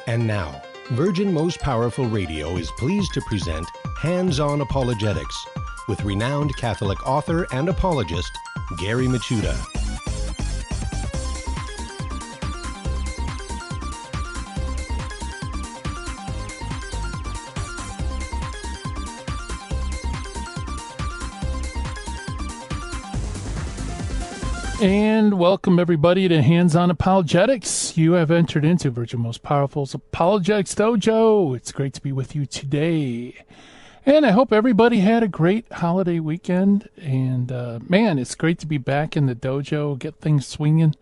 And now, Virgin Most Powerful Radio is pleased to present Hands-On Apologetics with renowned Catholic author and apologist, Gary Michuta. And welcome, everybody, to Hands-On Apologetics. You have entered into Virgin Most Powerful's Apologetics Dojo. It's great to be with you today. And I hope everybody had a great holiday weekend. And, man, it's great to be back in the dojo, get things swinging.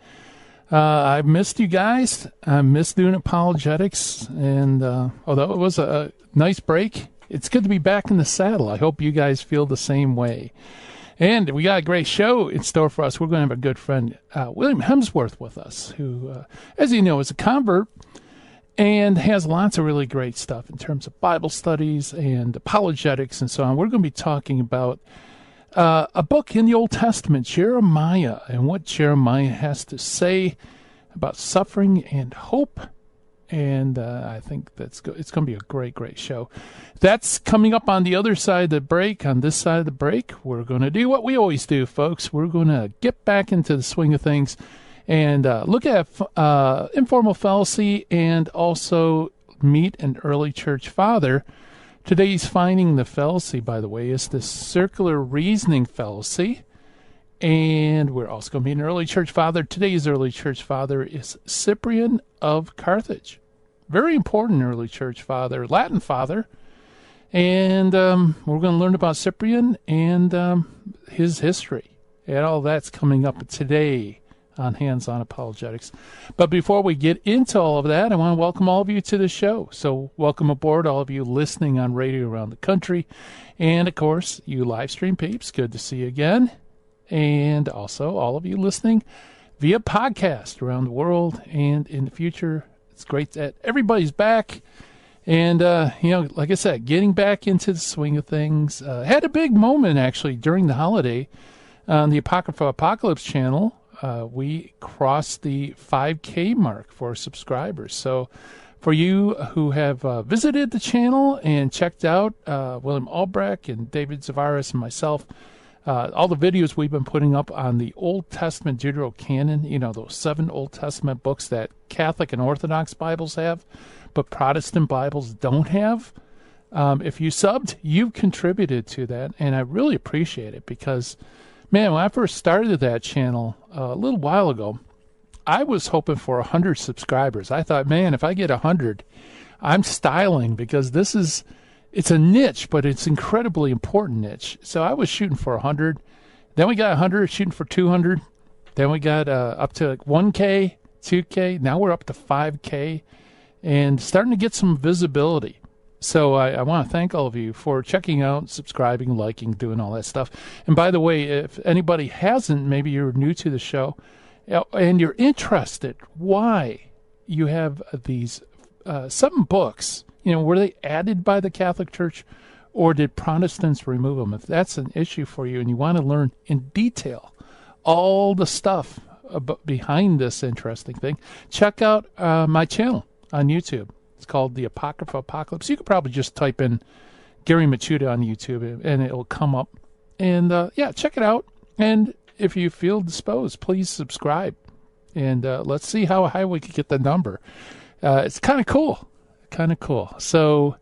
I've missed you guys. I missed doing apologetics. And although it was a nice break, it's good to be back in the saddle. I hope you guys feel the same way. And we got a great show in store for us. We're going to have a good friend, William Hemsworth, with us, who, as you know, is a convert and has lots of really great stuff in terms of Bible studies and apologetics and so on. We're going to be talking about a book in the Old Testament, Jeremiah, and what Jeremiah has to say about suffering and hope. And I think it's going to be a great, great show. That's coming up on the other side of the break. On this side of the break, we're going to do what we always do, folks. We're going to get back into the swing of things and look at informal fallacy and also meet an early church father. Today's finding the fallacy, by the way, is the circular reasoning fallacy. And we're also going to meet an early church father. Today's early church father is Cyprian of Carthage. Very important early church father, Latin father. And we're going to learn about Cyprian and his history. And all that's coming up today on Hands-On Apologetics. But before we get into all of that, I want to welcome all of you to the show. So welcome aboard, all of you listening on radio around the country. And, of course, you live stream peeps, good to see you again. And also all of you listening via podcast around the world and in the future. It's great that everybody's back. And, like I said, getting back into the swing of things. Had a big moment, actually, during the holiday on the Apocrypha channel. We crossed the 5K mark for subscribers. So for you who have visited the channel and checked out William Albrecht and David Zavaris and myself, all the videos we've been putting up on the Old Testament Deuterocanon, those 7 Old Testament books that Catholic and Orthodox Bibles have, but Protestant Bibles don't have. If you subbed, you've contributed to that, and I really appreciate it because, man, when I first started that channel a little while ago, I was hoping for 100 subscribers. I thought, man, if I get 100, I'm styling because it's a niche, but it's incredibly important niche. So I was shooting for 100. Then we got 100, shooting for 200. Then we got up to like 1K, 2K. Now we're up to 5K and starting to get some visibility. So I want to thank all of you for checking out, subscribing, liking, doing all that stuff. And by the way, if anybody hasn't, maybe you're new to the show and you're interested why you have these 7 books. Were they added by the Catholic Church or did Protestants remove them? If that's an issue for you and you want to learn in detail all the stuff behind this interesting thing, check out my channel on YouTube. It's called the Apocrypha Apocalypse. You could probably just type in Gary Michuta on YouTube and it'll come up. And, check it out. And if you feel disposed, please subscribe. And let's see how high we can get the number. It's kind of cool. So,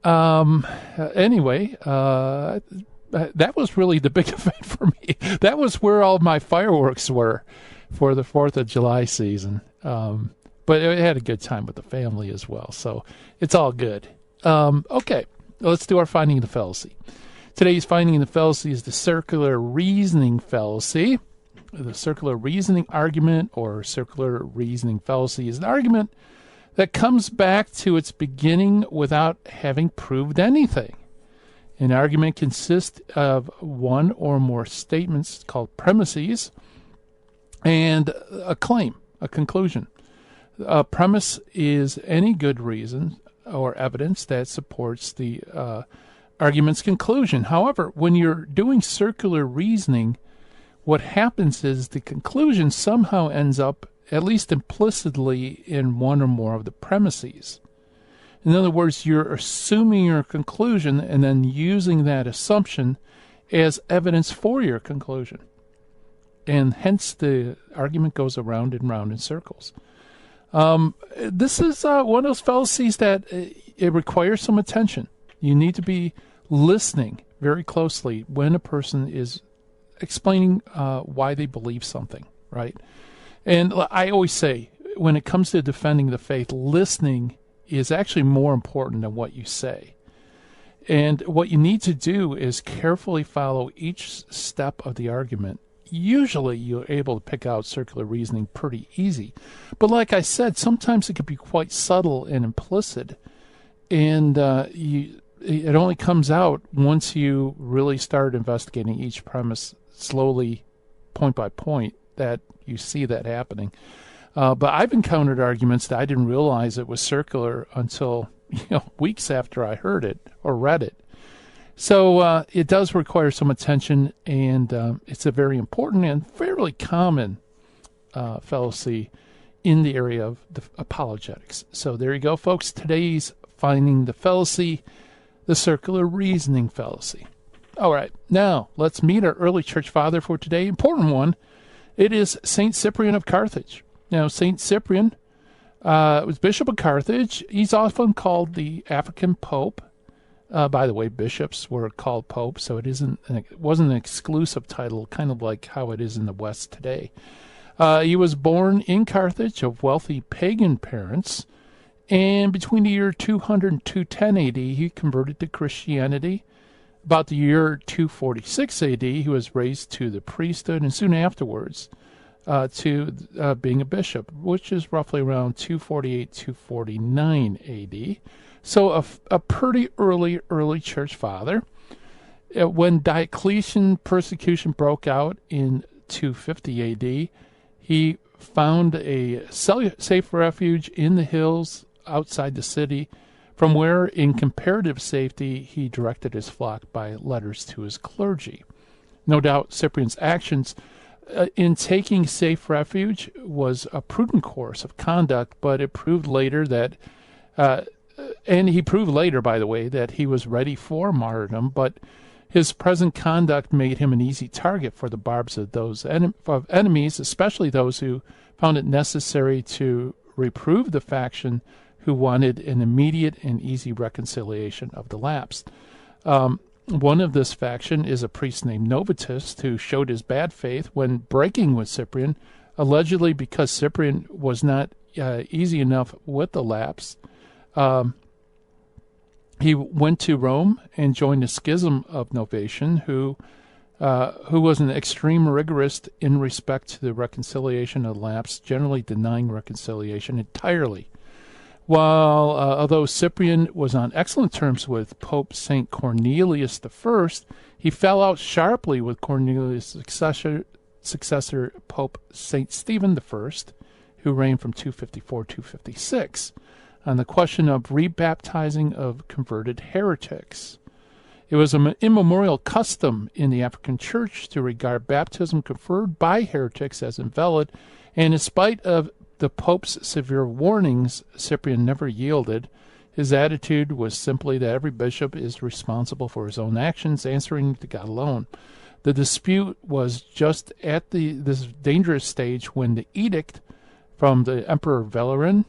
anyway, that was really the big event for me. That was where all my fireworks were for the 4th of July season. But I had a good time with the family as well. So it's all good. Okay, let's do our finding of the fallacy. Today's finding of the fallacy is the circular reasoning fallacy. The circular reasoning argument or circular reasoning fallacy is an argument that comes back to its beginning without having proved anything. An argument consists of one or more statements called premises and a claim, a conclusion. A premise is any good reason or evidence that supports the argument's conclusion. However, when you're doing circular reasoning, what happens is the conclusion somehow ends up at least implicitly, in one or more of the premises. In other words, you're assuming your conclusion and then using that assumption as evidence for your conclusion. And hence the argument goes around and round in circles. This is one of those fallacies that it requires some attention. You need to be listening very closely when a person is explaining why they believe something, right? And I always say, when it comes to defending the faith, listening is actually more important than what you say. And what you need to do is carefully follow each step of the argument. Usually you're able to pick out circular reasoning pretty easy. But like I said, sometimes it can be quite subtle and implicit. And it only comes out once you really start investigating each premise slowly, point by point, that you see that happening. But I've encountered arguments that I didn't realize it was circular until weeks after I heard it or read it. So it does require some attention, and it's a very important and fairly common fallacy in the area of the apologetics. So there you go, folks. Today's Finding the Fallacy, the circular reasoning fallacy. All right, now let's meet our early church father for today. Important one. It is St. Cyprian of Carthage. Now, St. Cyprian was Bishop of Carthage. He's often called the African Pope. By the way, bishops were called popes, so it wasn't an exclusive title, kind of like how it is in the West today. He was born in Carthage of wealthy pagan parents, and between the year 200 and 210 AD, he converted to Christianity. About the year 246 AD, he was raised to the priesthood, and soon afterwards to being a bishop, which is roughly around 248-249 AD. So a pretty early church father. When Diocletian persecution broke out in 250 AD, he found a safe refuge in the hills outside the city, from where, in comparative safety, he directed his flock by letters to his clergy. No doubt Cyprian's actions in taking safe refuge was a prudent course of conduct, but it proved later that and he proved later, by the way, that he was ready for martyrdom, but his present conduct made him an easy target for the barbs of those of enemies, especially those who found it necessary to reprove the faction who wanted an immediate and easy reconciliation of the lapsed. One of this faction is a priest named Novatus, who showed his bad faith when breaking with Cyprian, allegedly because Cyprian was not easy enough with the lapsed. He went to Rome and joined the schism of Novatian, who was an extreme rigorist in respect to the reconciliation of the lapsed, generally denying reconciliation entirely. While although Cyprian was on excellent terms with Pope St. Cornelius I, he fell out sharply with Cornelius' successor Pope St. Stephen I, who reigned from 254-256, on the question of rebaptizing of converted heretics. It was an immemorial custom in the African Church to regard baptism conferred by heretics as invalid, and in spite of the Pope's severe warnings, Cyprian never yielded. His attitude was simply that every bishop is responsible for his own actions, answering to God alone. The dispute was just at this dangerous stage when the edict from the Emperor Valerian,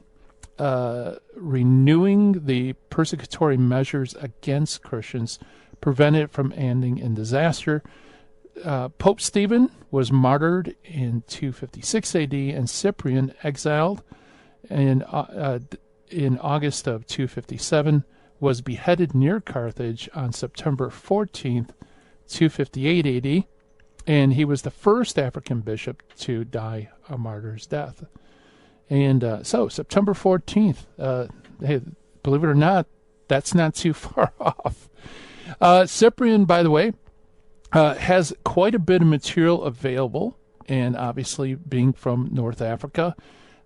renewing the persecutory measures against Christians, prevented it from ending in disaster. Pope Stephen was martyred in 256 AD, and Cyprian, exiled in August of 257, was beheaded near Carthage on September 14th, 258 AD, and he was the first African bishop to die a martyr's death. And so September 14th, hey, believe it or not, that's not too far off. Cyprian, by the way, has quite a bit of material available, and obviously being from North Africa,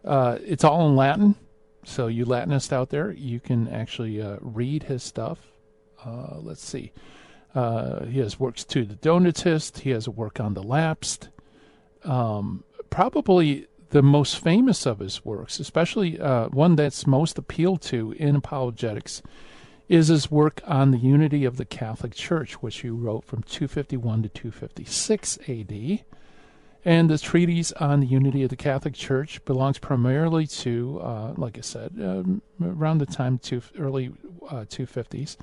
it's all in Latin. So you Latinists out there, you can actually read his stuff. Let's see. He has works to the Donatist. He has a work on the lapsed. Probably the most famous of his works, especially one that's most appealed to in apologetics, is his work on the unity of the Catholic Church, which he wrote from 251 to 256 A.D., and the treatise on the unity of the Catholic Church belongs primarily to, like I said, around the time early 250s.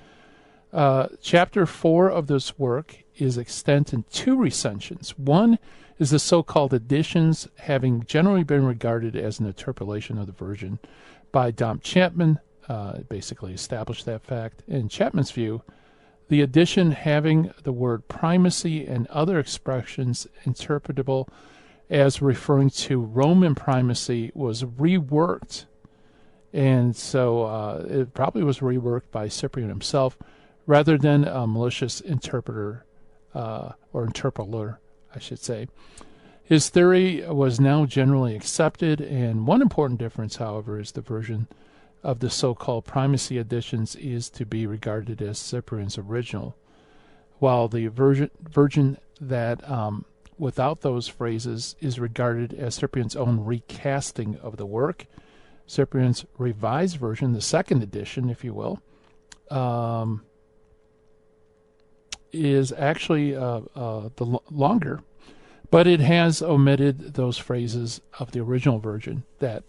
Chapter 4 of this work is extant in two recensions. One is the so-called additions, having generally been regarded as an interpolation of the version by Dom Chapman, basically established that fact. In Chapman's view, the addition having the word primacy and other expressions interpretable as referring to Roman primacy was reworked. And so it probably was reworked by Cyprian himself rather than a malicious interpreter or interpolator, I should say. His theory was now generally accepted, and one important difference, however, is the version of the so-called primacy additions is to be regarded as Cyprian's original, while the version that without those phrases is regarded as Cyprian's own recasting of the work. Cyprian's revised version, the second edition, if you will, is actually the longer, but it has omitted those phrases of the original version that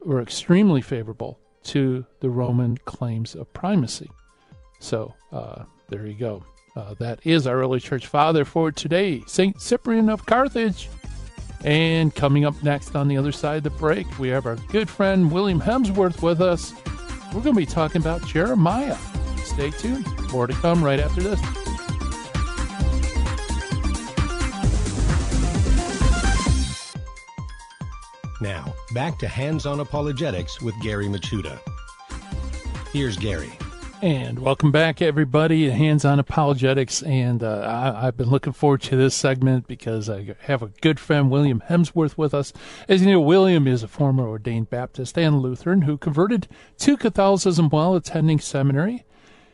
were extremely favorable to the Roman claims of primacy. So there you go. That is our early church father for today, St. Cyprian of Carthage. And coming up next on the other side of the break, we have our good friend William Hemsworth with us. We're going to be talking about Jeremiah. Stay tuned. More to come right after this. Now, back to Hands-On Apologetics with Gary Michuta. Here's Gary. And welcome back, everybody, to Hands-On Apologetics. And I've been looking forward to this segment because I have a good friend, William Hemsworth, with us. As you know, William is a former ordained Baptist and Lutheran who converted to Catholicism while attending seminary.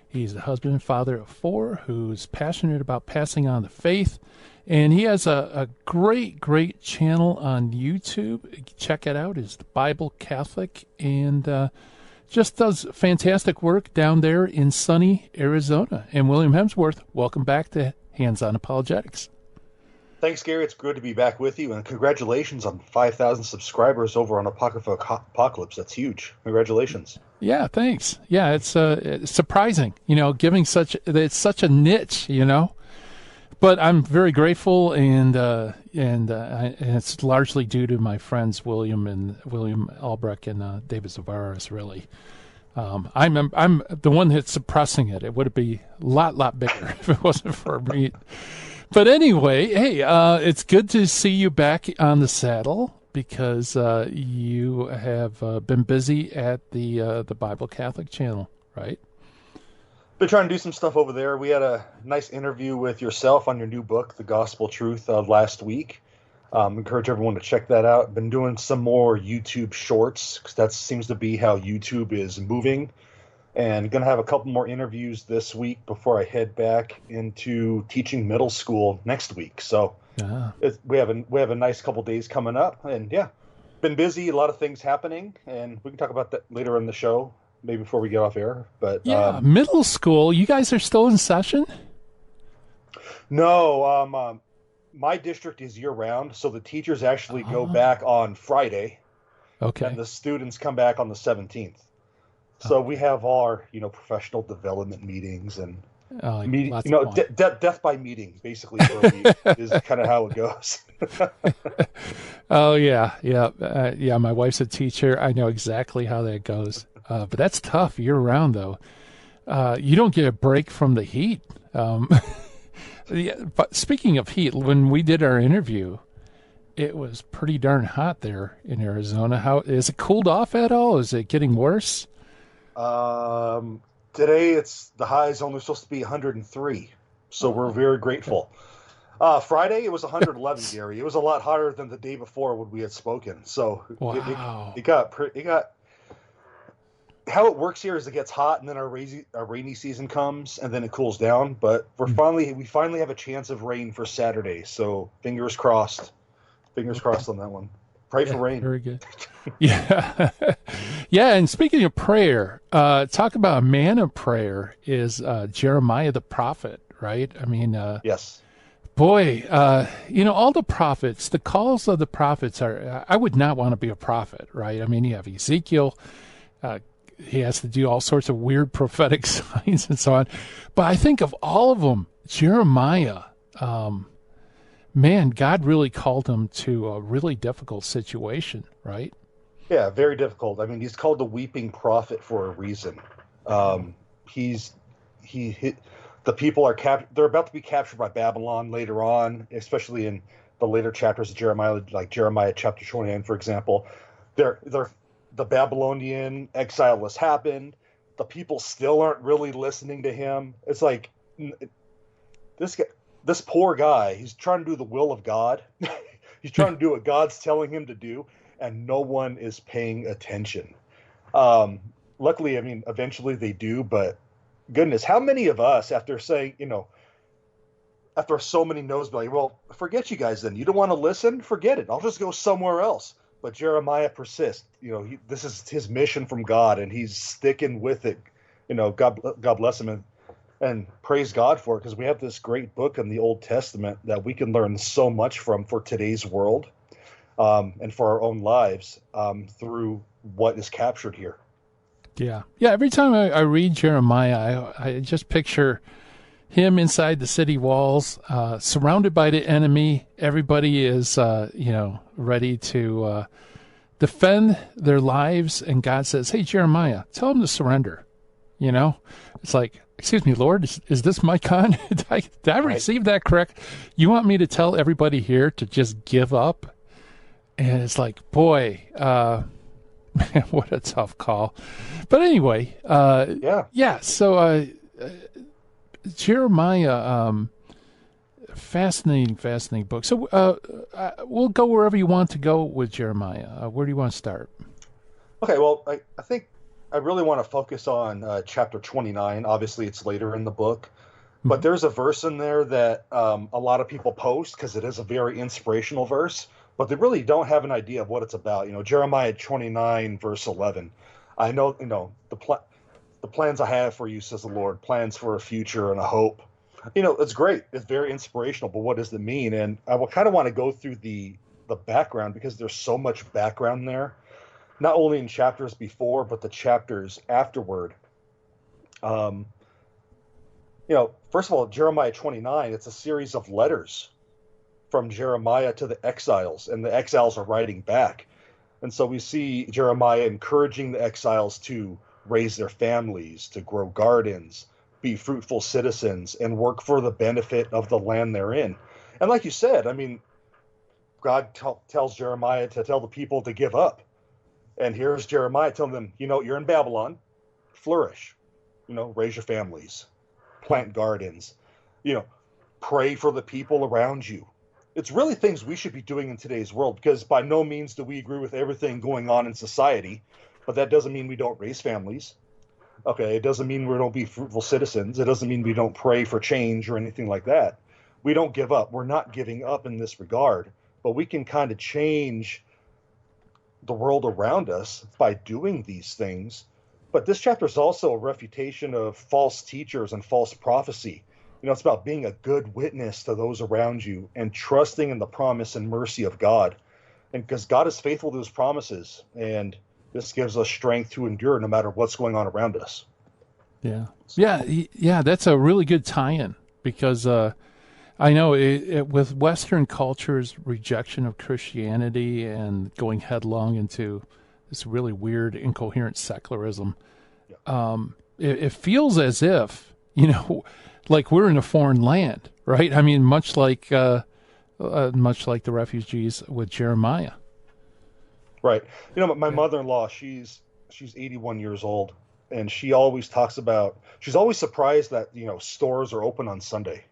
He's the husband and father of 4 who's passionate about passing on the faith. And he has a great channel on YouTube. Check it out. It's the Bible Catholic, and just does fantastic work down there in sunny Arizona. And William Hemsworth, welcome back to Hands-On Apologetics. Thanks, Gary. It's good to be back with you, and congratulations on 5,000 subscribers over on Apocalypse. That's huge. Congratulations. Yeah, thanks. Yeah, it's surprising, giving it's such a niche, But I'm very grateful, and it's largely due to my friends William Albrecht and David Zavaris. Really, I'm the one that's suppressing it. It would be a lot bigger if it wasn't for me. But anyway, hey, it's good to see you back on the saddle because you have been busy at the Bible Catholic channel, right? Been trying to do some stuff over there. We had a nice interview with yourself on your new book, The Gospel Truth, last week. Encourage everyone to check that out. Been doing some more YouTube shorts because that seems to be how YouTube is moving. And going to have a couple more interviews this week before I head back into teaching middle school next week. So we have a nice couple days coming up. And yeah, been busy, a lot of things happening. And we can talk about that later in the show. Maybe before we get off air, but yeah, middle school. You guys are still in session? No, my district is year round, so the teachers actually go back on Friday. Okay, and the students come back on the 17th. So we have our professional development meetings and death by meeting, basically, for a week is kind of how it goes. Oh yeah. My wife's a teacher. I know exactly how that goes. But that's tough year round, though. You don't get a break from the heat. But speaking of heat, when we did our interview, it was pretty darn hot there in Arizona. How is it cooled off at all? Is it getting worse? Today the high is only supposed to be 103, so we're very grateful. Friday it was 111, Gary. It was a lot hotter than the day before when we had spoken. So wow. it got how it works here is it gets hot and then our rainy season comes and then it cools down. But we finally have a chance of rain for Saturday. So fingers crossed on that one. Pray for rain. Very good. Yeah. Yeah. And speaking of prayer, talk about a man of prayer is Jeremiah the prophet, right? I mean, Yes. boy, all the prophets, the calls of the prophets are, I would not want to be a prophet, right? I mean, you have Ezekiel, he has to do all sorts of weird prophetic signs and so on. But I think of all of them, Jeremiah, man, God really called him to a really difficult situation, right? Yeah, very difficult. I mean, he's called the weeping prophet for a reason. The people are they're about to be captured by Babylon later on, especially in the later chapters of Jeremiah, like Jeremiah chapter 29, for example. The Babylonian exile has happened. The people still aren't really listening to him. It's like this poor guy, he's trying to do the will of God. He's trying to do what God's telling him to do, and no one is paying attention. Luckily, I mean, eventually they do, but goodness, how many of us, after saying, after so many no's, be like, well, forget you guys then. You don't want to listen? Forget it. I'll just go somewhere else. But Jeremiah persists. This is his mission from God, and he's sticking with it. God bless him, and praise God for it, because we have this great book in the Old Testament that we can learn so much from for today's world, and for our own lives, through what is captured here. Yeah. Yeah. Every time I read Jeremiah, I just picture him inside the city walls, surrounded by the enemy. Everybody is, ready to defend their lives. And God says, hey, Jeremiah, tell them to surrender. It's like, excuse me, Lord, is this my con? Did I receive that correct? You want me to tell everybody here to just give up? And it's like, boy, man, what a tough call. But anyway, yeah. So Jeremiah, fascinating book. So we'll go wherever you want to go with Jeremiah. Where do you want to start? Okay, well, I think I really want to focus on chapter 29. Obviously, it's later in the book. But there's a verse in there that a lot of people post because it is a very inspirational verse, but they really don't have an idea of what it's about. Jeremiah 29, verse 11. I know, the plans I have for you, says the Lord, plans for a future and a hope. It's great. It's very inspirational, but what does it mean? And I will kind of want to go through the background, because there's so much background there, not only in chapters before, but the chapters afterward. First of all, Jeremiah 29, it's a series of letters from Jeremiah to the exiles, and the exiles are writing back. And so we see Jeremiah encouraging the exiles to raise their families, to grow gardens, be fruitful citizens, and work for the benefit of the land they're in. And like you said, I mean, God tells Jeremiah to tell the people to give up. And here's Jeremiah telling them, you're in Babylon, flourish, raise your families, plant gardens, pray for the people around you. It's really things we should be doing in today's world, because by no means do we agree with everything going on in society, but that doesn't mean we don't raise families. Okay, it doesn't mean we don't be fruitful citizens. It doesn't mean we don't pray for change or anything like that. We don't give up. We're not giving up in this regard, but we can kind of change the world around us by doing these things. But this chapter is also a refutation of false teachers and false prophecy. It's about being a good witness to those around you and trusting in the promise and mercy of God. And because God is faithful to his promises, and this gives us strength to endure no matter what's going on around us. Yeah. Yeah. That's a really good tie-in, because I know with Western culture's rejection of Christianity and going headlong into this really weird, incoherent secularism, it feels as if, like we're in a foreign land, right? I mean, much like the refugees with Jeremiah. Right. My mother-in-law, she's 81 years old, and she always talks about, she's always surprised that, stores are open on Sunday.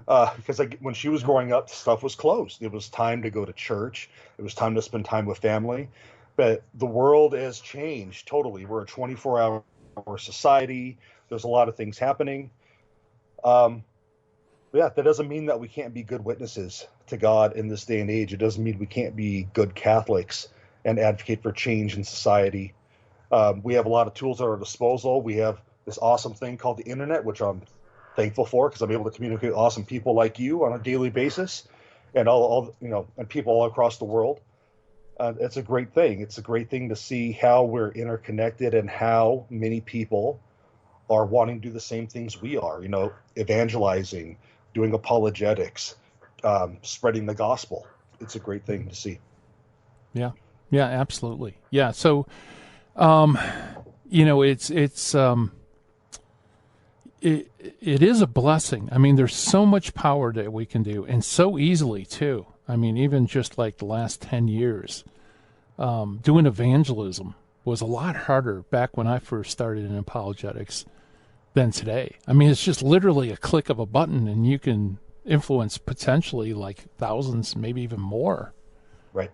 Because when she was growing up, stuff was closed. It was time to go to church. It was time to spend time with family. But the world has changed totally. We're a 24-hour society. There's a lot of things happening. That doesn't mean that we can't be good witnesses to God in this day and age. It doesn't mean we can't be good Catholics and advocate for change in society. We have a lot of tools at our disposal. We have this awesome thing called the internet, which I'm thankful for because I'm able to communicate with awesome people like you on a daily basis, and all and people all across the world. It's a great thing. It's a great thing to see how we're interconnected and how many people are wanting to do the same things we are. Evangelizing, doing apologetics, spreading the gospel. It's a great thing to see. Yeah, absolutely. Yeah. So, it is a blessing. I mean, there's so much power that we can do, and so easily too. I mean, even just like the last 10 years, doing evangelism was a lot harder back when I first started in apologetics than today. I mean, it's just literally a click of a button, and you can influence potentially like thousands, maybe even more. Right.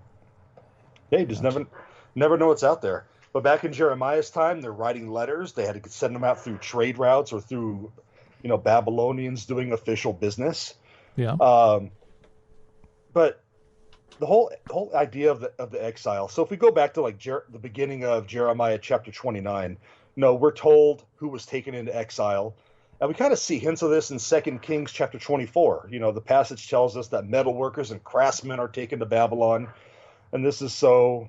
Yeah, you just never know what's out there. But back in Jeremiah's time, they're writing letters. They had to send them out through trade routes or through, Babylonians doing official business. Yeah. But the whole idea of the exile. So if we go back to like the beginning of Jeremiah chapter 29, we're told who was taken into exile, and we kind of see hints of this in 2 Kings chapter 24. The passage tells us that metal workers and craftsmen are taken to Babylon, and this is so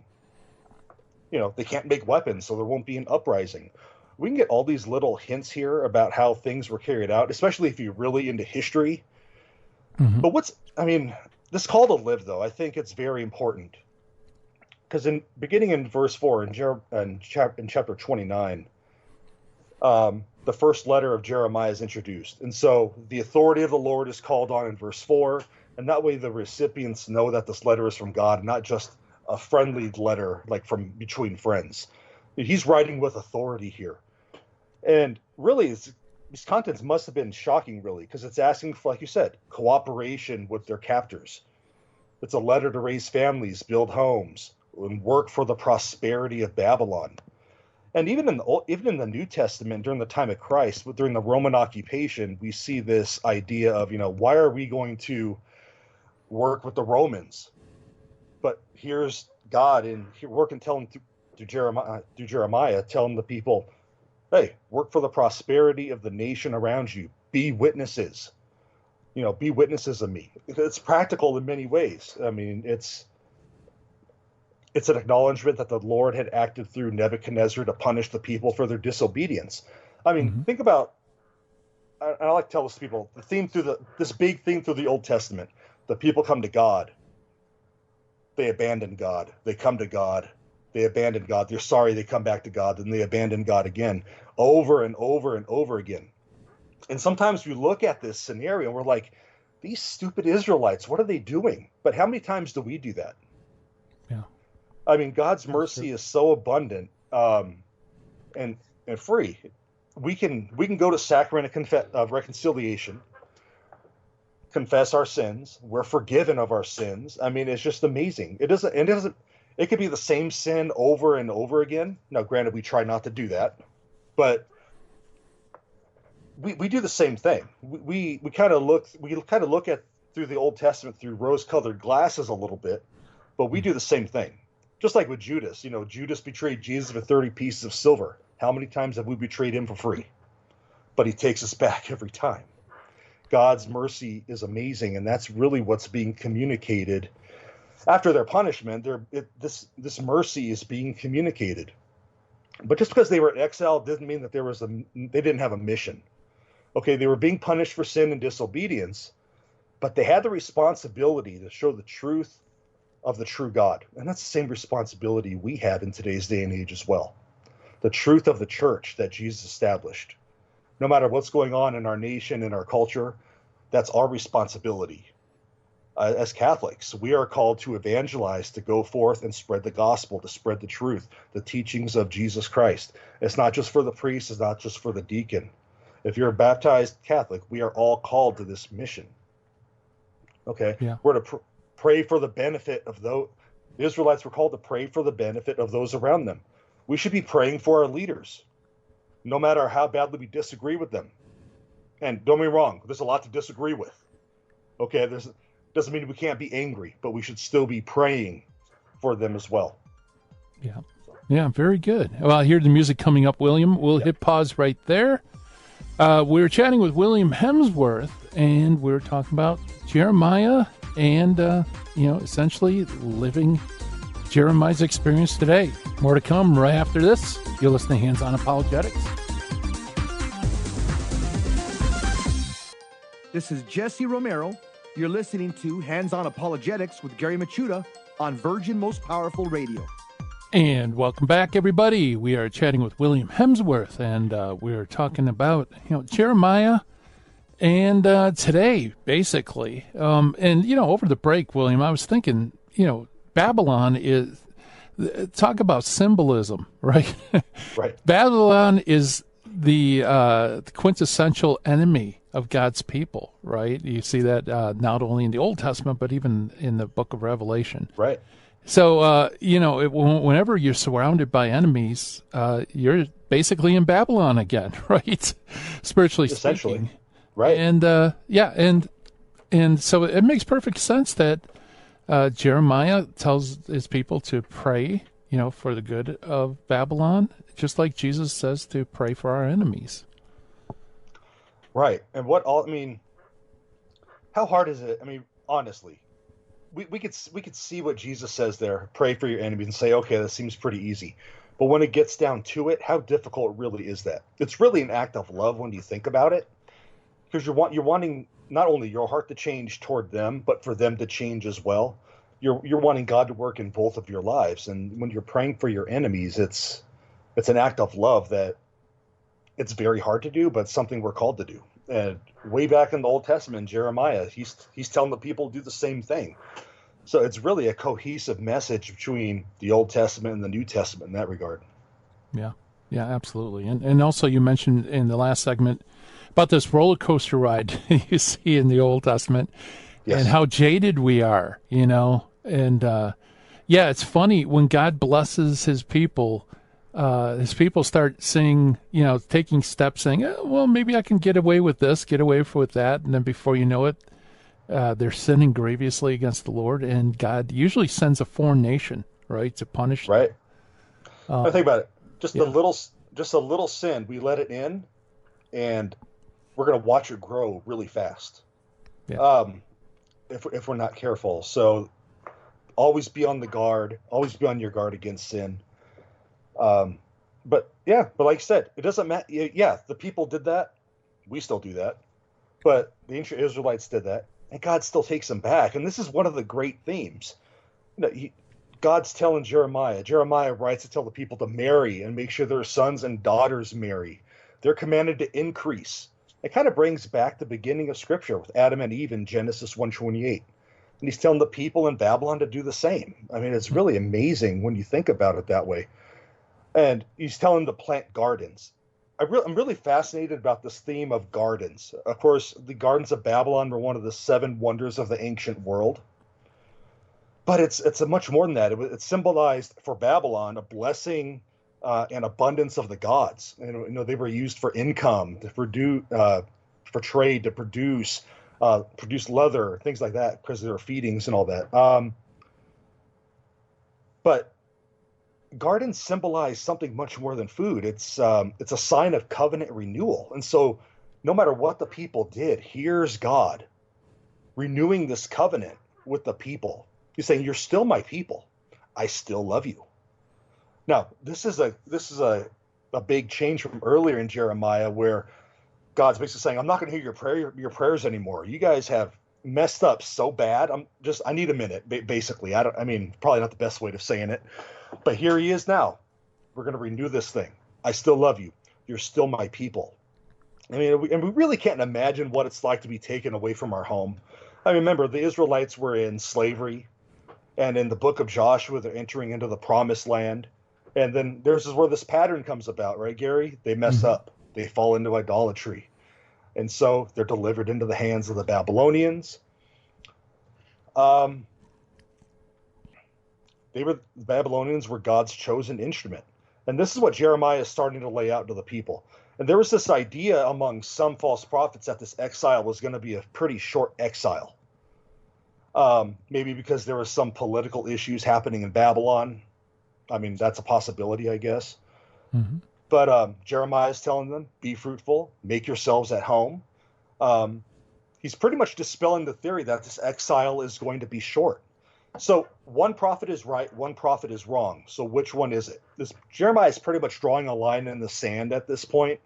they can't make weapons, so there won't be an uprising. We can get all these little hints here about how things were carried out, especially if you're really into history. Mm-hmm. But this call to live, though, I think it's very important. Because beginning in verse 4 in chapter 29, the first letter of Jeremiah is introduced. And so the authority of the Lord is called on in verse 4, and that way the recipients know that this letter is from God, not just a friendly letter like from between friends. He's writing with authority here. And really, these contents must have been shocking, really, because it's asking for, like you said, cooperation with their captors. It's a letter to raise families, build homes, and work for the prosperity of Babylon. And even in the New Testament, during the time of Christ, during the Roman occupation, we see this idea of, why are we going to work with the Romans? But here's God working, telling through Jeremiah, telling the people, hey, work for the prosperity of the nation around you. Be witnesses. Be witnesses of me. It's practical in many ways. I mean, it's an acknowledgement that the Lord had acted through Nebuchadnezzar to punish the people for their disobedience. I mean, think about, I like to tell this to people, this big theme through the Old Testament. The people come to God. They abandon God. They come to God. They abandon God. They're sorry. They come back to God. Then they abandon God again, over and over and over again. And sometimes we look at this scenario and we're like, these stupid Israelites, what are they doing? But how many times do we do that? Yeah. I mean, God's mercy is so abundant and free. We can go to sacrament of reconciliation, confess our sins. We're forgiven of our sins. I mean, it's just amazing. It could be the same sin over and over again. Now, granted, we try not to do that, but we do the same thing. We kind of look at through the Old Testament through rose-colored glasses a little bit, but we do the same thing. Just like with Judas, Judas betrayed Jesus for 30 pieces of silver. How many times have we betrayed him for free? But he takes us back every time. God's mercy is amazing, and that's really what's being communicated after their punishment. This mercy is being communicated. But just because they were in exile didn't mean that they didn't have a mission. Okay, they were being punished for sin and disobedience, but they had the responsibility to show the truth of the true God. And that's the same responsibility we have in today's day and age as well. The truth of the church that Jesus established. No matter what's going on in our nation, in our culture, that's our responsibility. As Catholics, we are called to evangelize, to go forth and spread the gospel, to spread the truth, the teachings of Jesus Christ. It's not just for the priest, it's not just for the deacon. If you're a baptized Catholic, we are all called to this mission. Okay? Yeah. We're to pray for the benefit of those. The Israelites were called to pray for the benefit of those around them. We should be praying for our leaders, no matter how badly we disagree with them. And don't get me wrong, there's a lot to disagree with. Okay, Doesn't mean we can't be angry, but we should still be praying for them as well. Yeah. Yeah, very good. Well, I hear the music coming up, William. We'll hit pause right there. We were chatting with William Hemsworth, and we were talking about Jeremiah and, essentially living Jeremiah's experience today. More to come right after this. You're listening to Hands On Apologetics. This is Jesse Romero. You're listening to Hands On Apologetics with Gary Michuta on Virgin Most Powerful Radio. And welcome back, everybody. We are chatting with William Hemsworth, and we're talking about Jeremiah and today, basically. And over the break, William, I was thinking, Babylon is, talk about symbolism, right? Right. Babylon is the quintessential enemy of God's people, right? You see that not only in the Old Testament, but even in the book of Revelation. Right. So, whenever you're surrounded by enemies, you're basically in Babylon again, right? Spiritually Essentially. speaking. Right. And, and so it makes perfect sense that Jeremiah tells his people to pray, for the good of Babylon, just like Jesus says to pray for our enemies. Right. And how hard is it? I mean, honestly, we could see what Jesus says there, pray for your enemies, and say, okay, that seems pretty easy. But when it gets down to it, how difficult really is that? It's really an act of love when you think about it, because you're wanting not only your heart to change toward them, but for them to change as well. You're wanting God to work in both of your lives, and when you're praying for your enemies, it's an act of love that it's very hard to do, but it's something we're called to do. And way back in the Old Testament, Jeremiah, he's telling the people to do the same thing. So it's really a cohesive message between the Old Testament and the New Testament in that regard. Yeah, absolutely. And also you mentioned in the last segment about this roller coaster ride you see in the Old Testament, yes, and how jaded we are, And it's funny when God blesses his people start saying, taking steps saying, well, maybe I can get away with this, get away with that. And then before you know it, they're sinning grievously against the Lord. And God usually sends a foreign nation, right, to punish them. Right. I think about it. Just a little sin, we let it in, and we're going to watch it grow really fast. Yeah. If we're not careful. So always be on the guard, always be on your guard against sin. But like I said, it doesn't matter. Yeah, the people did that. We still do that. But the ancient Israelites did that, and God still takes them back. And this is one of the great themes. God's telling Jeremiah. Jeremiah writes to tell the people to marry and make sure their sons and daughters marry. They're commanded to increase. It kind of brings back the beginning of Scripture with Adam and Eve in Genesis 1:28. And he's telling the people in Babylon to do the same. I mean, it's really amazing when you think about it that way. And he's telling them to plant gardens. I'm really fascinated about this theme of gardens. Of course, the gardens of Babylon were one of the 7 wonders of the ancient world. But it's a much more than that. It symbolized for Babylon a blessing and abundance of the gods. And they were used for income, to produce, for trade, to produce leather, things like that, because there were feedings and all that. But gardens symbolize something much more than food. It's a sign of covenant renewal. And so no matter what the people did, here's God renewing this covenant with the people. He's saying, you're still my people. I still love you. Now, this is a big change from earlier in Jeremiah, where God's basically saying, I'm not going to hear your prayers anymore. You guys have messed up so bad. I need a minute, basically. Probably not the best way of saying it. But here he is now. We're going to renew this thing. I still love you. You're still my people. We really can't imagine what it's like to be taken away from our home. Remember, the Israelites were in slavery. And in the book of Joshua, they're entering into the promised land. And then this is where this pattern comes about, right, Gary? They mess up. They fall into idolatry. And so they're delivered into the hands of the Babylonians. The Babylonians were God's chosen instrument. And this is what Jeremiah is starting to lay out to the people. And there was this idea among some false prophets that this exile was going to be a pretty short exile. Maybe because there was some political issues happening in Babylon. I mean, that's a possibility, I guess. Mm-hmm. But Jeremiah is telling them, be fruitful, make yourselves at home. He's pretty much dispelling the theory that this exile is going to be short. So one prophet is right, one prophet is wrong. So which one is it? Jeremiah is pretty much drawing a line in the sand at this point.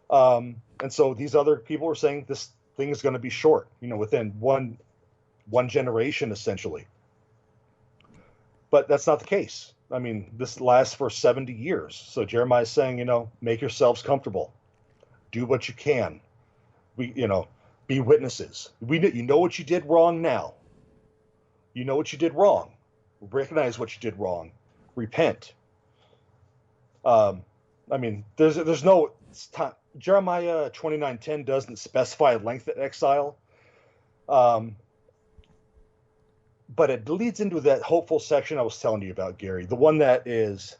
And so these other people are saying this thing is going to be short, within one generation, essentially. But that's not the case. I mean, this lasts for 70 years. So Jeremiah is saying, make yourselves comfortable. Do what you can. Be witnesses. You know what you did wrong now. You know what you did wrong. Recognize what you did wrong. Repent. I mean, there's no time. Jeremiah 29:10 doesn't specify a length of exile. But it leads into that hopeful section I was telling you about, Gary, the one that is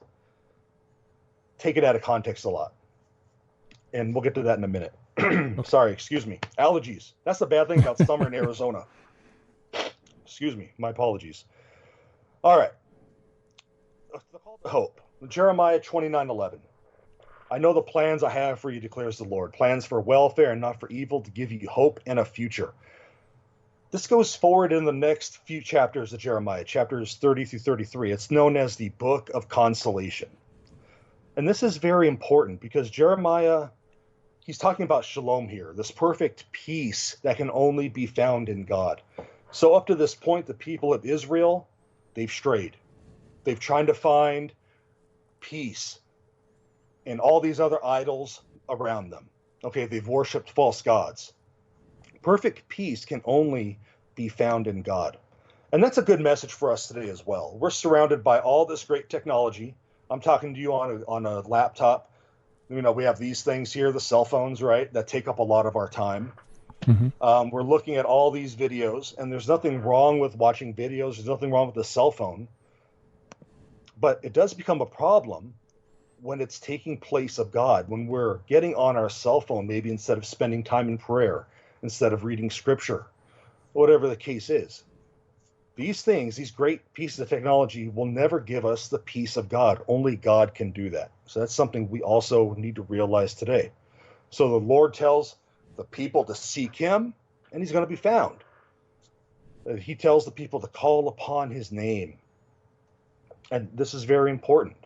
taken out of context a lot. And we'll get to that in a minute. Sorry, excuse me. Allergies. That's the bad thing about summer in Arizona. Excuse me. My apologies. All right. The call to hope. Jeremiah 29:11. I know the plans I have for you, declares the Lord. Plans for welfare and not for evil, to give you hope and a future. This goes forward in the next few chapters of Jeremiah, chapters 30 through 33. It's known as the Book of Consolation. And this is very important because Jeremiah, he's talking about shalom here, this perfect peace that can only be found in God. So up to this point, the people of Israel, they've strayed. They've tried to find peace in all these other idols around them. Okay, they've worshipped false gods. Perfect peace can only be found in God. And that's a good message for us today as well. We're surrounded by all this great technology. I'm talking to you on a laptop. We have these things here, the cell phones, right, that take up a lot of our time. Mm-hmm. We're looking at all these videos, and there's nothing wrong with watching videos. There's nothing wrong with the cell phone. But it does become a problem when it's taking place of God, when we're getting on our cell phone, maybe instead of spending time in prayer, instead of reading scripture, whatever the case is. These things, these great pieces of technology will never give us the peace of God. Only God can do that. So that's something we also need to realize today. So the Lord tells the people to seek him, and he's going to be found. He tells the people to call upon his name. And this is very important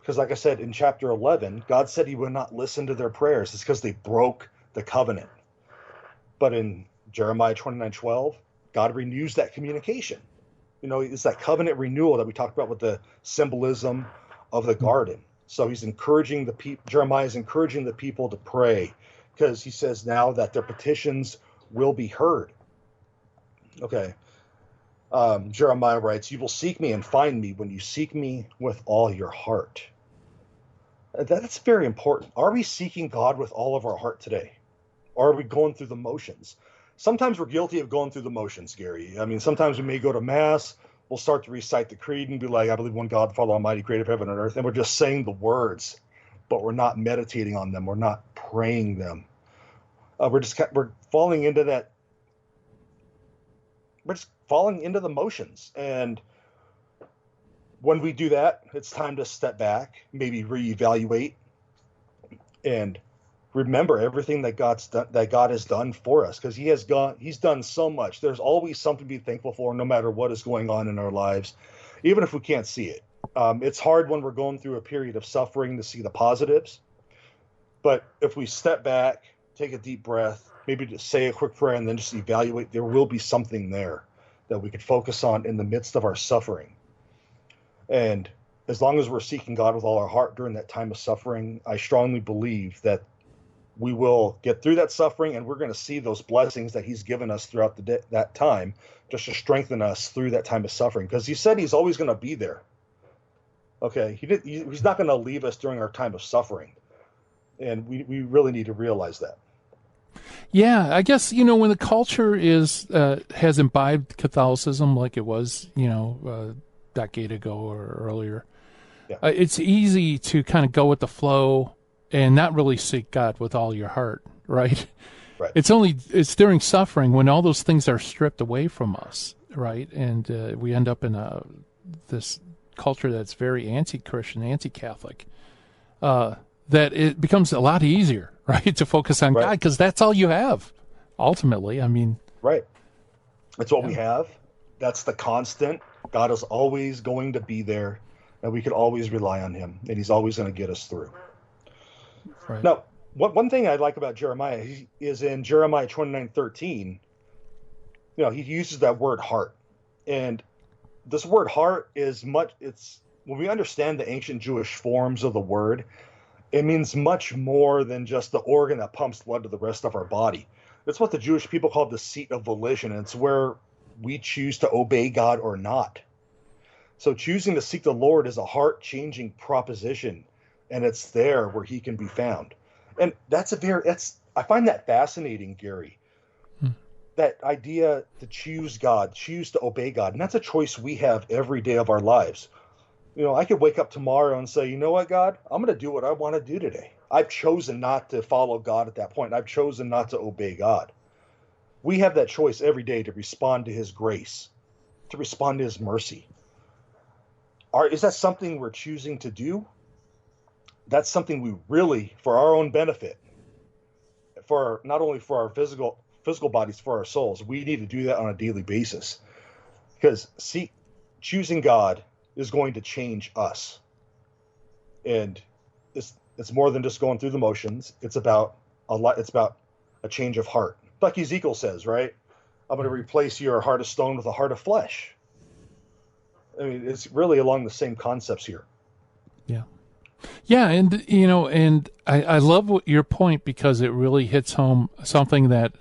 because, like I said, in chapter 11, God said he would not listen to their prayers. It's because they broke the covenant. But in Jeremiah 29:12, God renews that communication. It's that covenant renewal that we talked about with the symbolism of the garden. So he's encouraging Jeremiah is encouraging the people to pray because he says now that their petitions will be heard. Okay. Jeremiah writes, you will seek me and find me when you seek me with all your heart. That's very important. Are we seeking God with all of our heart today? Or are we going through the motions? Sometimes we're guilty of going through the motions, Gary. I mean, sometimes we may go to Mass, we'll start to recite the creed and be like, I believe one God, the Father Almighty, creator of heaven and earth. And we're just saying the words, but we're not meditating on them. We're not praying them. We're falling into that. We're just falling into the motions. And when we do that, it's time to step back, maybe reevaluate, and remember everything that God has done for us, because he's done so much. There's always something to be thankful for, no matter what is going on in our lives, even if we can't see it. It's hard when we're going through a period of suffering to see the positives. But if we step back, take a deep breath, maybe just say a quick prayer and then just evaluate, there will be something there that we could focus on in the midst of our suffering. And as long as we're seeking God with all our heart during that time of suffering, I strongly believe that we will get through that suffering, and we're going to see those blessings that he's given us throughout that time, just to strengthen us through that time of suffering. Because he said he's always going to be there. Okay, he's not going to leave us during our time of suffering. And we really need to realize that. Yeah, I guess, when the culture has imbibed Catholicism like it was, a decade ago or earlier, yeah. It's easy to kind of go with the flow and not really seek God with all your heart, right? Right. It's during suffering when all those things are stripped away from us right? And we end up in this culture that's very anti-Christian, anti-Catholic, that it becomes a lot easier, right, to focus on God, because that's all you have, ultimately. I mean, right. That's what we have. That's the constant. God is always going to be there, and we can always rely on him, and he's always going to get us through. Right. Now, one thing I like about Jeremiah is in Jeremiah 29:13, he uses that word heart. And this word heart it's when we understand the ancient Jewish forms of the word, it means much more than just the organ that pumps blood to the rest of our body. It's what the Jewish people called the seat of volition, and it's where we choose to obey God or not. So choosing to seek the Lord is a heart-changing proposition, and it's there where he can be found. And I find that fascinating, Gary. That idea to choose God, choose to obey God, and that's a choice we have every day of our lives. I could wake up tomorrow and say, you know what, God, I'm going to do what I want to do today. I've chosen not to follow God at that point. I've chosen not to obey God. We have that choice every day to respond to his grace, to respond to his mercy. Is that something we're choosing to do? That's something we really, for our own benefit, not only for our physical bodies, for our souls, we need to do that on a daily basis. Because choosing God is going to change us. And it's more than just going through the motions. It's about a change of heart. Like Ezekiel says, right? I'm going to replace your heart of stone with a heart of flesh. I mean, it's really along the same concepts here. Yeah. Yeah, and I love your point, because it really hits home something that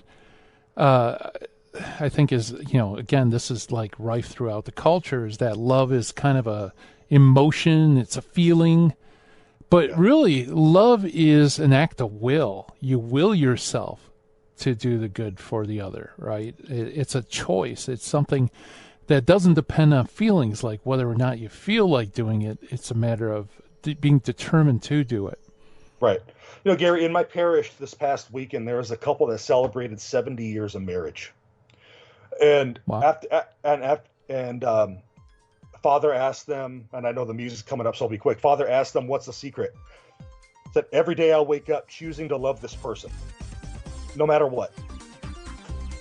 I think is, again, this is like rife throughout the culture, is that love is kind of a emotion, it's a feeling, but really love is an act of will. You will yourself to do the good for the other, right? It's a choice. It's something that doesn't depend on feelings, like whether or not you feel like doing it. It's a matter of being determined to do it. Right. Gary, in my parish this past weekend, there was a couple that celebrated 70 years of marriage. And wow. Father asked them, and I know the music's coming up, so I'll be quick. Father asked them, what's the secret? Said, every day I'll wake up choosing to love this person, no matter what.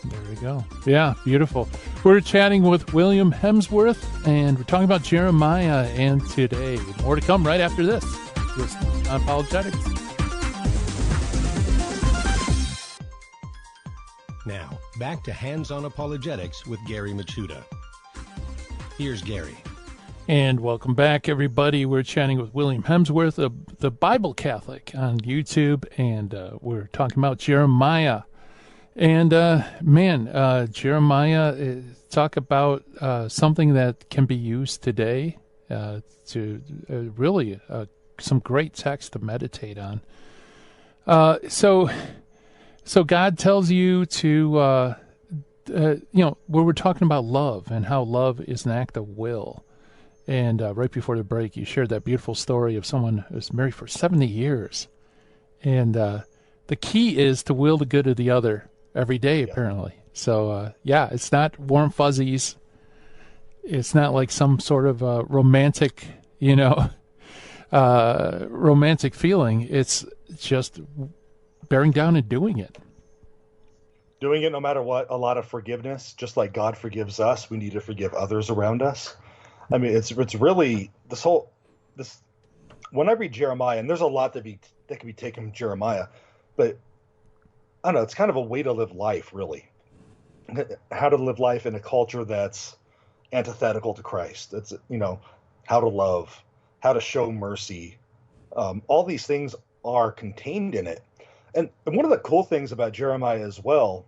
There we go. Yeah, beautiful. We're chatting with William Hemsworth, and we're talking about Jeremiah and today. More to come right after this. Listening on Apologetics. Now, back to Hands-On Apologetics with Gary Michuta. Here's Gary. And welcome back, everybody. We're chatting with William Hemsworth, the Bible Catholic, on YouTube, and we're talking about Jeremiah. And, Jeremiah, talk about something that can be used today to really some great text to meditate on. So God tells you to, where we're talking about love and how love is an act of will. And right before the break, you shared that beautiful story of someone who's married for 70 years. And the key is to will the good of the other every day, apparently. So, it's not warm fuzzies. It's not like some sort of romantic, romantic feeling. It's just bearing down and doing it. Doing it no matter what, a lot of forgiveness. Just like God forgives us, we need to forgive others around us. I mean, it's really this. When I read Jeremiah, and there's a lot that can be taken from Jeremiah, but I don't know, it's kind of a way to live life, really. How to live life in a culture that's antithetical to Christ. It's, how to love, how to show mercy. All these things are contained in it. And one of the cool things about Jeremiah as well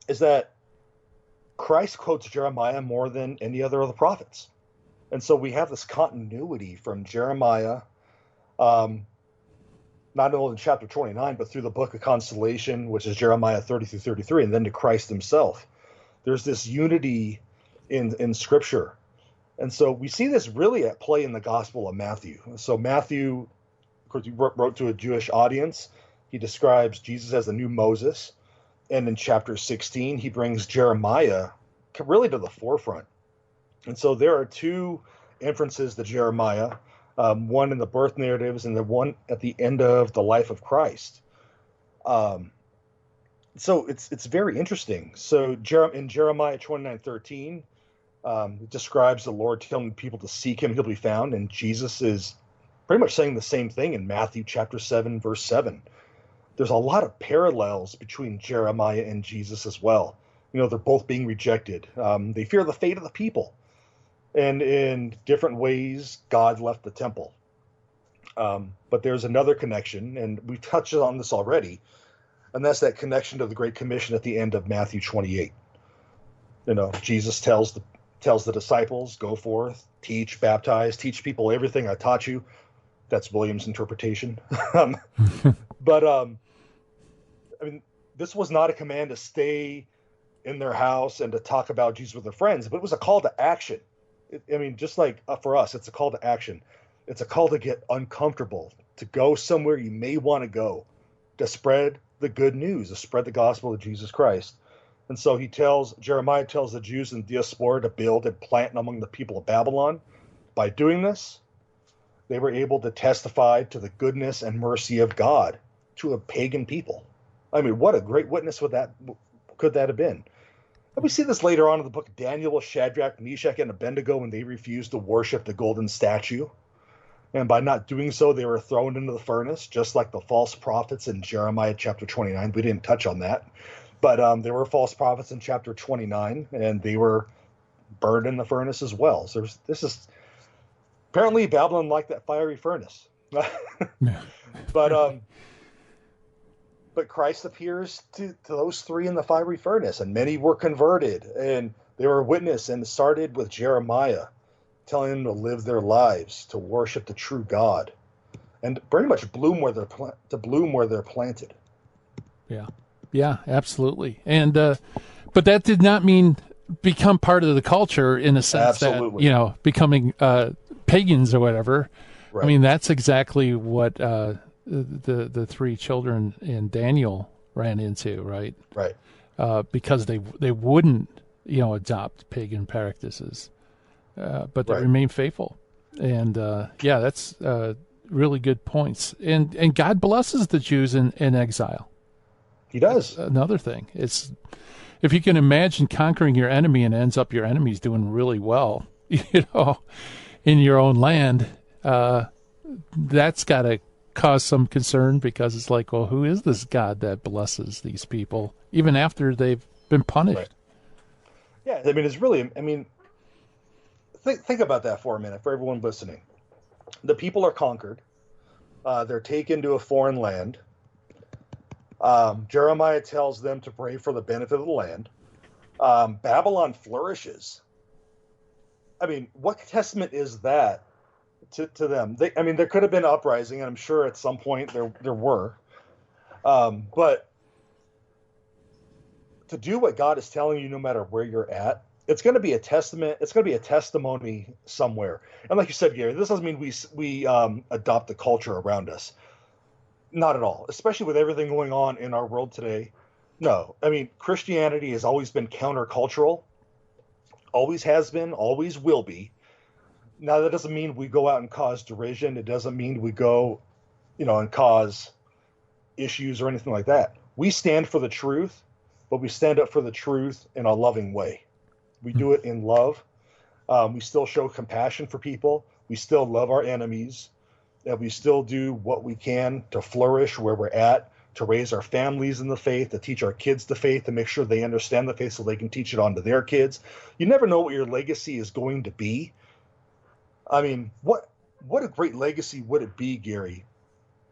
is that Christ quotes Jeremiah more than any other of the prophets. And so we have this continuity from Jeremiah, not only in chapter 29, but through the book of Consolation, which is Jeremiah 30 through 33, and then to Christ himself. There's this unity in Scripture. And so we see this really at play in the Gospel of Matthew. So Matthew, of course, he wrote to a Jewish audience. He describes Jesus as the new Moses. And in chapter 16, he brings Jeremiah really to the forefront. And so there are two inferences to Jeremiah, one in the birth narratives and the one at the end of the life of Christ. So it's very interesting. So in Jeremiah 29:13, it describes the Lord telling people to seek him, he'll be found. And Jesus is pretty much saying the same thing in Matthew chapter 7, verse 7. There's a lot of parallels between Jeremiah and Jesus as well. They're both being rejected. They fear the fate of the people. And in different ways, God left the temple. But there's another connection, and we've touched on this already, and that's that connection to the Great Commission at the end of Matthew 28. Jesus tells the disciples, go forth, teach, baptize, teach people everything I taught you. That's William's interpretation. But this was not a command to stay in their house and to talk about Jesus with their friends, but it was a call to action. Just like for us, it's a call to action. It's a call to get uncomfortable, to go somewhere you may want to go, to spread the good news, to spread the gospel of Jesus Christ. And so Jeremiah tells the Jews in diaspora to build and plant among the people of Babylon. By doing this, they were able to testify to the goodness and mercy of God to a pagan people. What a great witness could that have been? And we see this later on in the book of Daniel with Shadrach, Meshach, and Abednego when they refused to worship the golden statue. And by not doing so, they were thrown into the furnace, just like the false prophets in Jeremiah chapter 29. We didn't touch on that. But there were false prophets in chapter 29, and they were burned in the furnace as well. So apparently Babylon liked that fiery furnace. But Christ appears to those three in the fiery furnace, and many were converted, and they were witness, and it started with Jeremiah telling them to live their lives, to worship the true God, and pretty much bloom where they're planted. Yeah, absolutely. And but that did not mean become part of the culture in a sense Absolutely. that becoming pagans or whatever. Right. That's exactly what the three children in Daniel ran into, right? Right. Because they wouldn't adopt pagan practices, but they Right. remain faithful. And that's really good points. And God blesses the Jews in exile. He does. That's another thing. It's if you can imagine conquering your enemy and ends up your enemy's doing really well, in your own land, that's got to cause some concern, because it's like, well, who is this God that blesses these people even after they've been punished? Right. Yeah, it's really, think about that for a minute, for everyone listening. The people are conquered. They're taken to a foreign land. Jeremiah tells them to pray for the benefit of the land. Babylon flourishes. What testament is that to them? There could have been uprising, and I'm sure at some point there were. But to do what God is telling you, no matter where you're at, it's going to be a testament. It's going to be a testimony somewhere. And like you said, Gary, this doesn't mean we adopt the culture around us. Not at all, especially with everything going on in our world today. No, Christianity has always been countercultural, always has been, always will be. Now, that doesn't mean we go out and cause derision. It doesn't mean we go, and cause issues or anything like that. We stand for the truth, but we stand up for the truth in a loving way. We do it in love. We still show compassion for people. We still love our enemies. And we still do what we can to flourish where we're at, to raise our families in the faith, to teach our kids the faith, to make sure they understand the faith so they can teach it on to their kids. You never know what your legacy is going to be. What a great legacy would it be, Gary,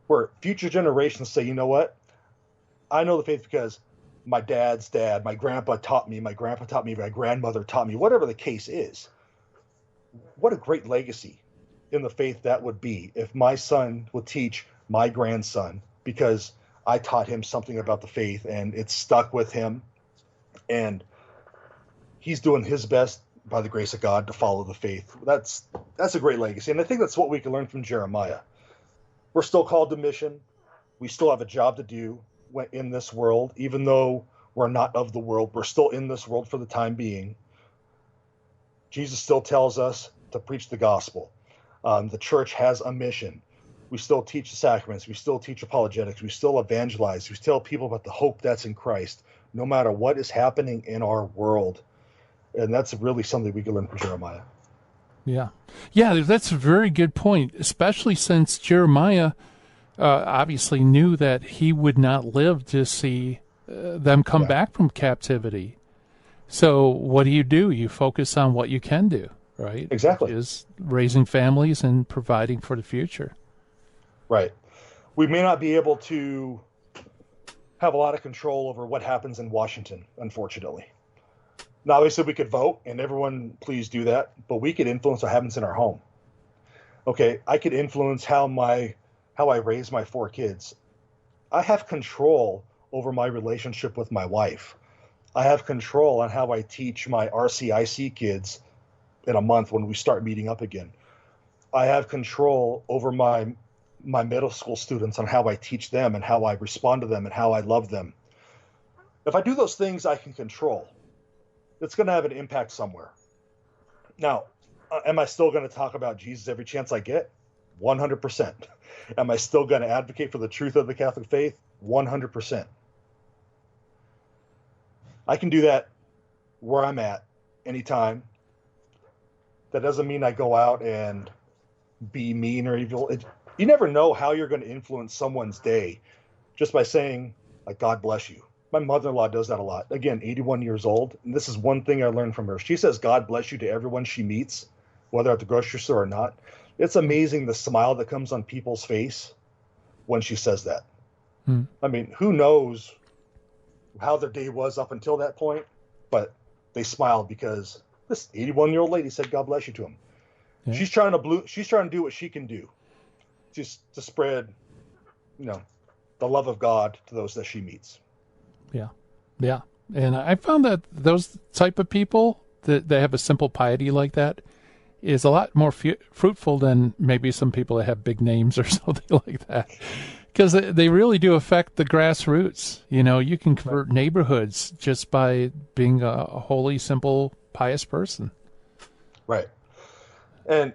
where future generations say, you know what? I know the faith because my dad's dad, my grandpa taught me, my grandmother taught me, whatever the case is. What a great legacy in the faith that would be if my son would teach my grandson, because I taught him something about the faith and it stuck with him, and he's doing his best by the grace of God to follow the faith. That's a great legacy. And I think that's what we can learn from Jeremiah. We're still called to mission. We still have a job to do in this world, even though we're not of the world. We're still in this world for the time being. Jesus still tells us to preach the gospel. The church has a mission. We still teach the sacraments. We still teach apologetics. We still evangelize. We tell people about the hope that's in Christ, no matter what is happening in our world. And that's really something we can learn from Jeremiah. Yeah. Yeah, that's a very good point, especially since Jeremiah obviously knew that he would not live to see them come back from captivity. So what do? You focus on what you can do, right? Exactly. Which is raising families and providing for the future. Right. We may not be able to have a lot of control over what happens in Washington, unfortunately. Now, obviously, we could vote, and everyone please do that, but we could influence what happens in our home. Okay, I could influence how I raise my 4 kids. I have control over my relationship with my wife. I have control on how I teach my RCIC kids in a month when we start meeting up again. I have control over my middle school students on how I teach them and how I respond to them and how I love them. If I do those things I can control, it's going to have an impact somewhere. Now, am I still going to talk about Jesus every chance I get? 100%. Am I still going to advocate for the truth of the Catholic faith? 100%. I can do that where I'm at anytime. That doesn't mean I go out and be mean or evil. You never know how you're going to influence someone's day just by saying, like, God bless you. My mother-in-law does that a lot. Again, 81 years old. And this is one thing I learned from her. She says, God bless you to everyone she meets, whether at the grocery store or not. It's amazing the smile that comes on people's face when she says that. I mean, who knows how their day was up until that point, but they smiled because this 81-year-old lady said, God bless you to him. Yeah. She's trying to do what she can do just to spread, the love of God to those that she meets. Yeah. Yeah. And I found that those type of people that they have a simple piety like that is a lot more fruitful than maybe some people that have big names or something like that. Because they really do affect the grassroots. You can convert neighborhoods just by being a holy, simple, pious person. Right. And,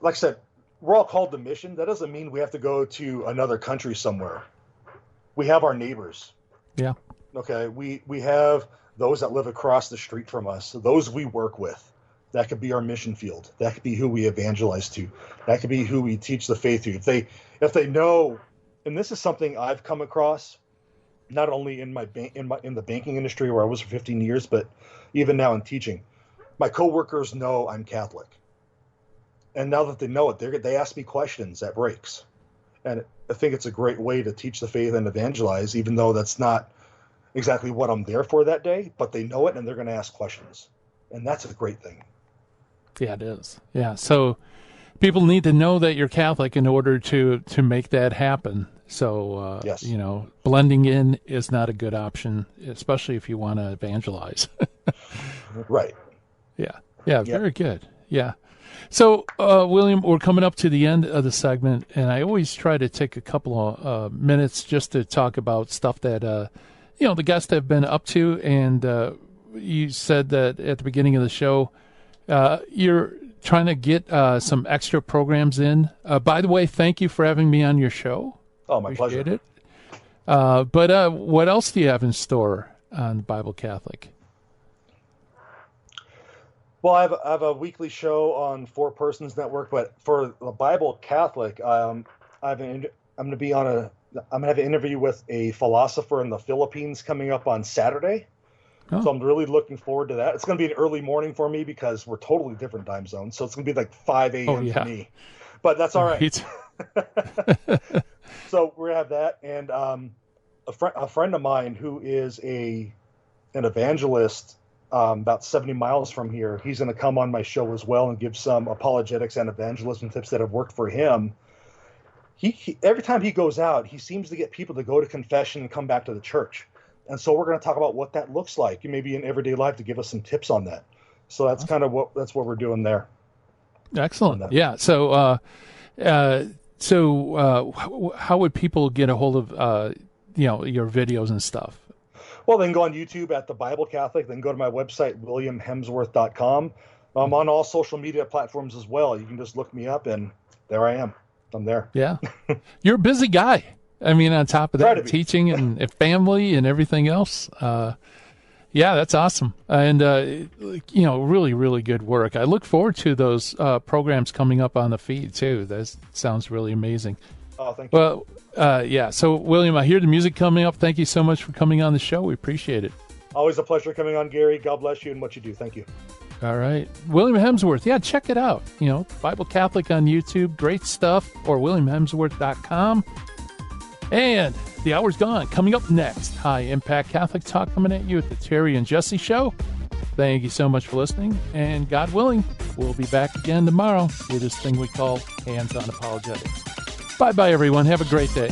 like I said, we're all called to mission. That doesn't mean we have to go to another country somewhere. We have our neighbors. Yeah. Okay. We have those that live across the street from us, those we work with. That could be our mission field. That could be who we evangelize to. That could be who we teach the faith to. If they know, and this is something I've come across, not only in the banking industry where I was for 15 years, but even now in teaching. My coworkers know I'm Catholic, and now that they know it, they ask me questions at breaks, and I think it's a great way to teach the faith and evangelize, even though that's not exactly what I'm there for that day. But they know it, and they're going to ask questions, and that's a great thing. Yeah, it is. Yeah, so people need to know that you're Catholic in order to make that happen. So, yes. Blending in is not a good option, especially if you want to evangelize. Right. Yeah, very good. Yeah. So, William, we're coming up to the end of the segment, and I always try to take a couple of minutes just to talk about stuff that, the guests have been up to. And you said that at the beginning of the show, you're trying to get some extra programs in. By the way, thank you for having me on your show. Oh, my Appreciate pleasure. It. But what else do you have in store on Bible Catholic? Well, I have a weekly show on Four Persons Network, but for the Bible Catholic, I'm going to have an interview with a philosopher in the Philippines coming up on Saturday. Oh. So I'm really looking forward to that. It's going to be an early morning for me because we're totally different time zones. So it's going to be like 5 a.m. for me, but that's all right. So we're going to have that. And a friend of mine who is an evangelist about 70 miles from here, he's going to come on my show as well and give some apologetics and evangelism tips that have worked for him. He every time he goes out, he seems to get people to go to confession and come back to the church. And so we're going to talk about what that looks like, maybe in everyday life, to give us some tips on that. So that's kind of what we're doing there. Excellent. Yeah. So, how would people get a hold of, your videos and stuff? Well, they can go on YouTube at the Bible Catholic. Then go to my website, williamhemsworth.com. I'm on all social media platforms as well. You can just look me up, and there I am. I'm there. Yeah. You're a busy guy. I mean, on top of that, teaching and family and everything else. Yeah, that's awesome. And, really, really good work. I look forward to those programs coming up on the feed, too. That sounds really amazing. Oh, thank you. Well, yeah. So, William, I hear the music coming up. Thank you so much for coming on the show. We appreciate it. Always a pleasure coming on, Gary. God bless you and what you do. Thank you. All right. William Hemsworth. Yeah, check it out. Bible Catholic on YouTube. Great stuff. Or WilliamHemsworth.com. And the hour's gone. Coming up next, High Impact Catholic Talk coming at you at the Terry and Jesse Show. Thank you so much for listening. And God willing, we'll be back again tomorrow with this thing we call Hands on Apologetics. Bye-bye, everyone. Have a great day.